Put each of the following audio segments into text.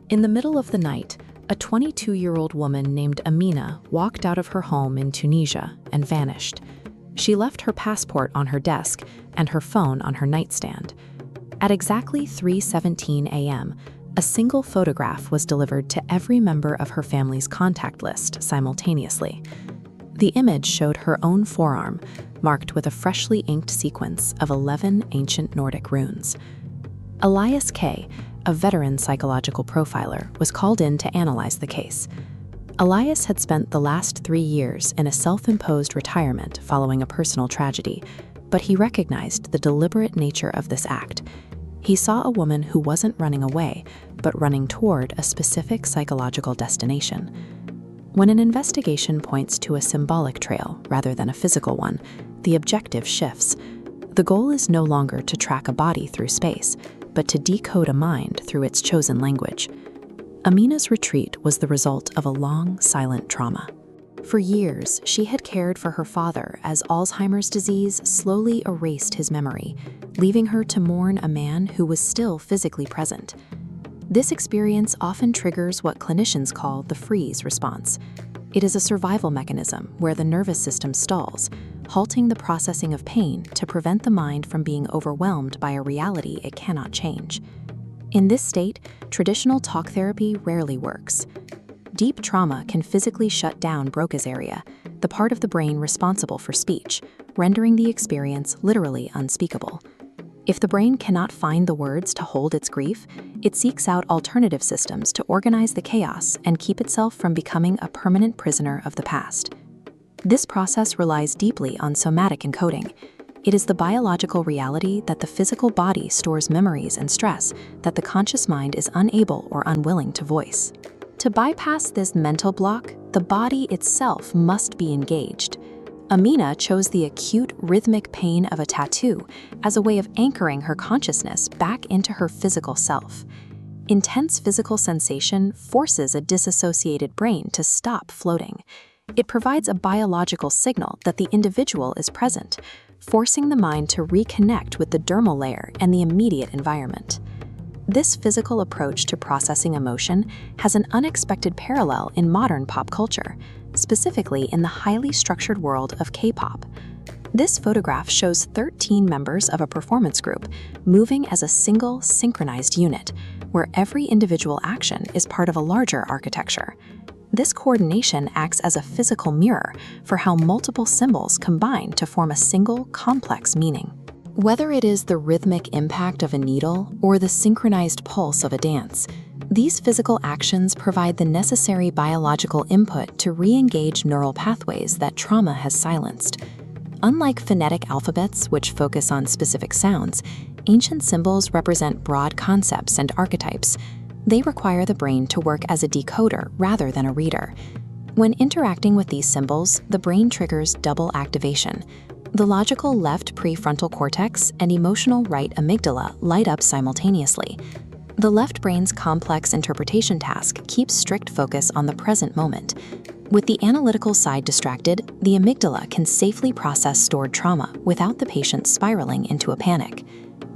In the middle of the night, a 22-year-old woman named Amina walked out of her home in Tunisia and vanished. She left her passport on her desk and her phone on her nightstand. At exactly 3:17 a.m., a single photograph was delivered to every member of her family's contact list simultaneously. The image showed her own forearm, marked with a freshly inked sequence of 11 ancient Nordic runes. Elias K., a veteran psychological profiler, was called in to analyze the case. Elias had spent the last 3 years in a self-imposed retirement following a personal tragedy, but he recognized the deliberate nature of this act. He saw a woman who wasn't running away, but running toward a specific psychological destination. When an investigation points to a symbolic trail rather than a physical one, the objective shifts. The goal is no longer to track a body through space, but to decode a mind through its chosen language. Amina's retreat was the result of a long, silent trauma. For years, she had cared for her father as Alzheimer's disease slowly erased his memory, leaving her to mourn a man who was still physically present. This experience often triggers what clinicians call the freeze response. It is a survival mechanism where the nervous system stalls, halting the processing of pain to prevent the mind from being overwhelmed by a reality it cannot change. In this state, traditional talk therapy rarely works. Deep trauma can physically shut down Broca's area, the part of the brain responsible for speech, rendering the experience literally unspeakable. If the brain cannot find the words to hold its grief, it seeks out alternative systems to organize the chaos and keep itself from becoming a permanent prisoner of the past. This process relies deeply on somatic encoding. It is the biological reality that the physical body stores memories and stress that the conscious mind is unable or unwilling to voice. To bypass this mental block, the body itself must be engaged. Amina chose the acute rhythmic pain of a tattoo as a way of anchoring her consciousness back into her physical self. Intense physical sensation forces a disassociated brain to stop floating. It provides a biological signal that the individual is present, forcing the mind to reconnect with the dermal layer and the immediate environment. This physical approach to processing emotion has an unexpected parallel in modern pop culture, specifically in the highly structured world of K-pop. This photograph shows 13 members of a performance group moving as a single, synchronized unit, where every individual action is part of a larger architecture. This coordination acts as a physical mirror for how multiple symbols combine to form a single, complex meaning. Whether it is the rhythmic impact of a needle or the synchronized pulse of a dance, these physical actions provide the necessary biological input to re-engage neural pathways that trauma has silenced. Unlike phonetic alphabets, which focus on specific sounds, ancient symbols represent broad concepts and archetypes. They require the brain to work as a decoder rather than a reader. When interacting with these symbols, the brain triggers double activation. The logical left prefrontal cortex and emotional right amygdala light up simultaneously. The left brain's complex interpretation task keeps strict focus on the present moment. With the analytical side distracted, the amygdala can safely process stored trauma without the patient spiraling into a panic.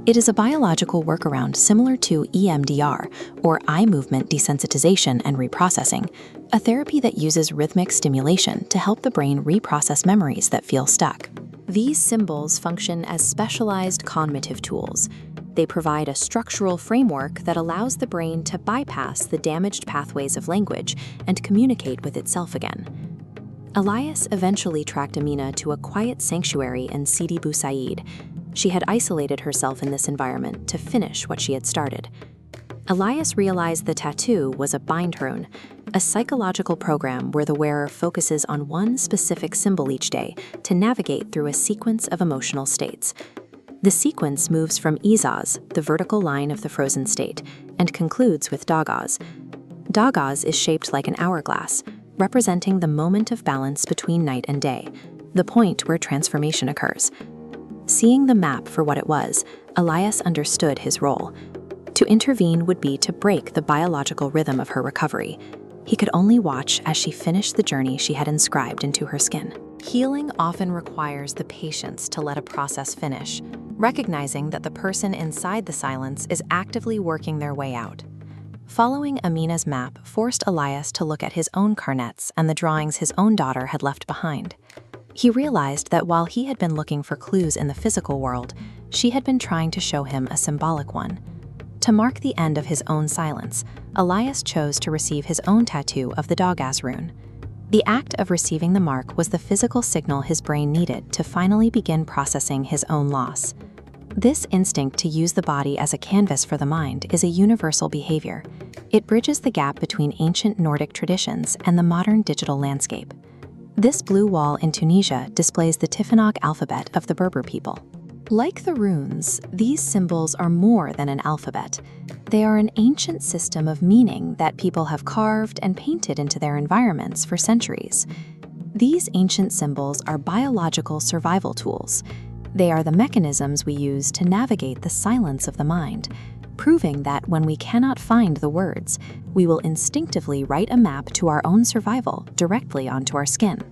It is a biological workaround similar to EMDR, or eye movement desensitization and reprocessing, a therapy that uses rhythmic stimulation to help the brain reprocess memories that feel stuck. These symbols function as specialized cognitive tools. They provide a structural framework that allows the brain to bypass the damaged pathways of language and communicate with itself again. Elias eventually tracked Amina to a quiet sanctuary in Sidi Bou Said. She had isolated herself in this environment to finish what she had started. Elias realized the tattoo was a bindrune, a psychological program where the wearer focuses on one specific symbol each day to navigate through a sequence of emotional states. The sequence moves from Isaz, the vertical line of the frozen state, and concludes with Dagaz. Dagaz is shaped like an hourglass, representing the moment of balance between night and day, the point where transformation occurs. Seeing the map for what it was, Elias understood his role. To intervene would be to break the biological rhythm of her recovery. He could only watch as she finished the journey she had inscribed into her skin. Healing often requires the patience to let a process finish, recognizing that the person inside the silence is actively working their way out. Following Amina's map forced Elias to look at his own carnets and the drawings his own daughter had left behind. He realized that while he had been looking for clues in the physical world, she had been trying to show him a symbolic one. To mark the end of his own silence, Elias chose to receive his own tattoo of the dog-ass rune. The act of receiving the mark was the physical signal his brain needed to finally begin processing his own loss. This instinct to use the body as a canvas for the mind is a universal behavior. It bridges the gap between ancient Nordic traditions and the modern digital landscape. This blue wall in Tunisia displays the Tifinagh alphabet of the Berber people. Like the runes, these symbols are more than an alphabet. They are an ancient system of meaning that people have carved and painted into their environments for centuries. These ancient symbols are biological survival tools. They are the mechanisms we use to navigate the silence of the mind, proving that when we cannot find the words, we will instinctively write a map to our own survival directly onto our skin.